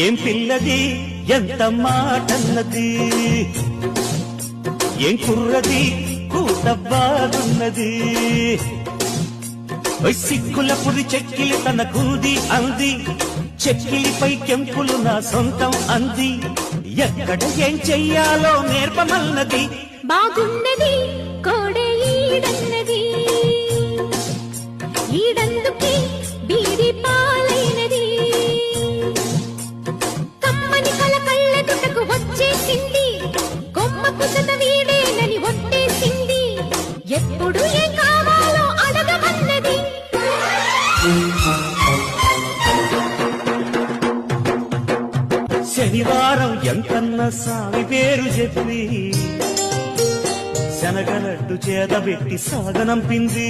ఏం పిల్లది ఎంత మాటన్నది, ఏం కుర్రది కూత బాగున్నది. సిక్కుల పురి చెక్కిలి తన కూది అంది, చెక్కిలిపై కెంపులు నా సొంతం అంది. ఎక్కడ ఏం చెయ్యాలో నేర్పమన్నది. బాగున్నది కోడే ఈడన్నది, ఈడందుకే బీడి పాలైనది. కమ్మని కల కళ్ళెదుటకు వచ్చేసింది, కొమ్మ కుసత వీడేనని ఒట్టేసింది. ఎప్పుడు ఏం కావాలో అడగమన్నది. శనివారం ఎంతన్న సామి పేరు చెప్పి శనగలడ్డు చేదబెట్టి సాగనంపింది.